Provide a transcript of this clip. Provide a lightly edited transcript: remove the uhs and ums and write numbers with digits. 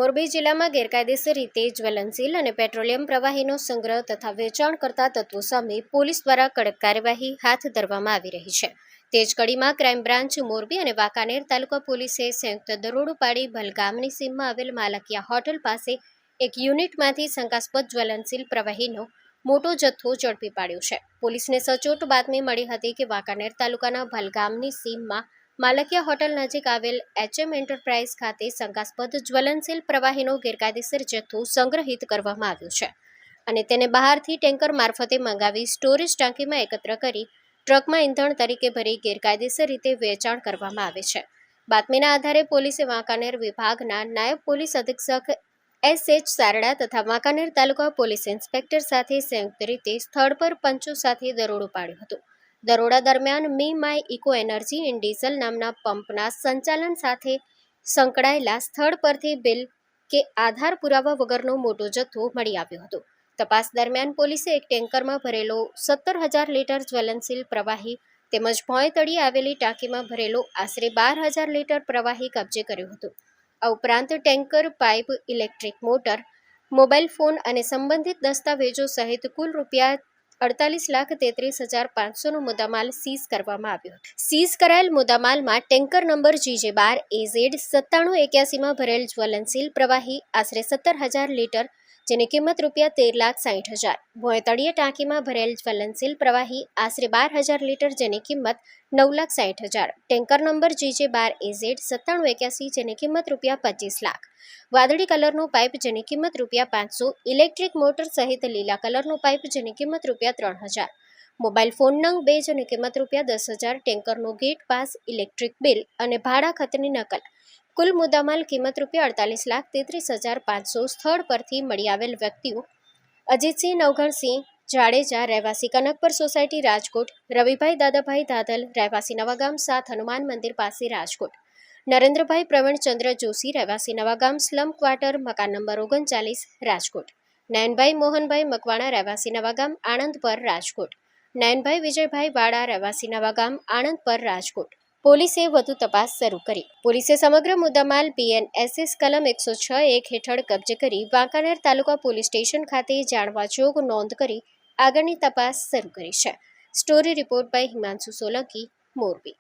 મોરબી જિલ્લામાં ગેરકાયદેસર રીતે જ્વલનશીલ અને પેટ્રોલિયમ પ્રવાહીનો સંગ્રહ તથા વેચાણ કરતા તત્વો સામે પોલીસ દ્વારા કડક કાર્યવાહી હાથ ધરવામાં આવી રહી છે. તે જ કડીમાં ક્રાઇમ બ્રાન્ચ મોરબી અને વાંકાનેર તાલુકા પોલીસે સંયુક્ત દરોડો પાડી ભલગામની સીમમાં આવેલ માલકિયા હોટલ પાસે એક યુનિટમાંથી શંકાસ્પદ જ્વલનશીલ પ્રવાહીનો મોટો જથ્થો ઝડપી પાડ્યો છે. પોલીસને સચોટ બાતમી મળી હતી કે વાંકાનેર તાલુકાના ભલગામની સીમમાં માલકિયા હોટલ નજીક આવેલ HM એન્ટરપ્રાઇઝ ખાતે શંકાસ્પદ જ્વલનશીલ પ્રવાહીનો ગેરકાયદેસર જથ્થો સંગ્રહિત કરવામાં આવ્યો છે અને તેને બહારથી ટેન્કર મારફતે મંગાવી સ્ટોરેજ ટાંકીમાં એકત્ર કરી ટ્રકમાં ઈંધણ તરીકે ભરી ગેરકાયદેસર રીતે વેચાણ કરવામાં આવે છે. બાતમીના આધારે પોલીસે વાંકાનેર વિભાગના નાયબ પોલીસ અધિક્ષક SH સારડા તથા વાંકાનેર તાલુકા પોલીસ ઇન્સ્પેક્ટર સાથે સંયુક્ત રીતે સ્થળ પર પંચો સાથે દરોડો પાડ્યો હતો. દરોડા દરમિયાન મી માય ઇકો એનર્જી ઇન ડીઝલ નામના પંપના સંચાલન સાથે સંકળાયેલા સ્થળ પરથી બિલ કે આધાર પુરાવા વગરનો મોટો જથ્થો મળી આવ્યો હતો. તપાસ દરમિયાન પોલીસે એક ટેન્કરમાં ભરેલો 17,000 લીટર જ્વલનશીલ પ્રવાહી તેમજ ભોંય તળિયે આવેલી ટાંકીમાં ભરેલો આશરે 12,000 લીટર પ્રવાહી કબજે કર્યો હતો. આ ઉપરાંત tanker, pipe, electric motor, mobile phone અને સંબંધિત દસ્તાવેજો સહિત કુલ ₹43,33,500નો મુદ્દામાલ સીઝ કરવામાં આવ્યો હતો. સીઝ કરાયેલ મુદ્દામાલમાં ટેન્કર નંબર GJ12AZ 9781માં ભરેલ જ્વલનશીલ પ્રવાહી આશરે 17,000 લીટર જેની કિંમત ₹13,60,000, ભોંય તળિયે ટાંકીમાં ભરેલ જ્વલનશીલ પ્રવાહી આશરે 12,000 લીટર જેની કિંમત ₹9,60,000, ટેન્કર નંબર GJ12AZ 9781 જેની કિંમત ₹25 લાખ, વાદળી કલરનો પાઇપ જેની કિંમત ₹500, ઇલેક્ટ્રિક મોટર સહિત લીલા કલરનો પાઇપ જેની કિંમત ₹3,000, મોબાઈલ ફોન નંગ 2 જેની કિંમત ₹10,000, ટેન્કરનો ગેટ પાસ, ઇલેક્ટ્રિક બિલ અને ભાડા ખતની નકલ, કુલ મુદ્દામાલ કિંમત ₹48,33,500 સ્થળ પરથી મળી આવેલ વ્યક્તિઓ અજીતસિંહ નવઘણસિંહ જાડેજા રહેવાસી કનકપર સોસાયટી રાજકોટ, રવિભાઈ દાદાભાઈ ધાધલ રહેવાસી નવાગામ 7 હનુમાન મંદિર પાસે રાજકોટ, નરેન્દ્રભાઈ પ્રવીણચંદ્ર જોશી રહેવાસી નવાગામ સ્લમ ક્વાર્ટર મકાન નંબર 39 રાજકોટ, નયનભાઈ મોહનભાઈ મકવાણા રહેવાસી નવાગામ આણંદ પર રાજકોટ, નયનભાઈ વિજયભાઈ વાડા રહેવાસી નવાગામ આણંદ પર રાજકોટ. પોલીસે વધુ તપાસ શરૂ કરી. પોલીસે સમગ્ર મુદ્દામાલ BNSS કલમ 106(1) હેઠળ કબજે કરી વાંકાનેર તાલુકા પોલીસ સ્ટેશન ખાતે જાણવા જોગ નોંધ કરી આગળની તપાસ શરૂ કરી છે. Story report by Himanshu Solanki, Morbi.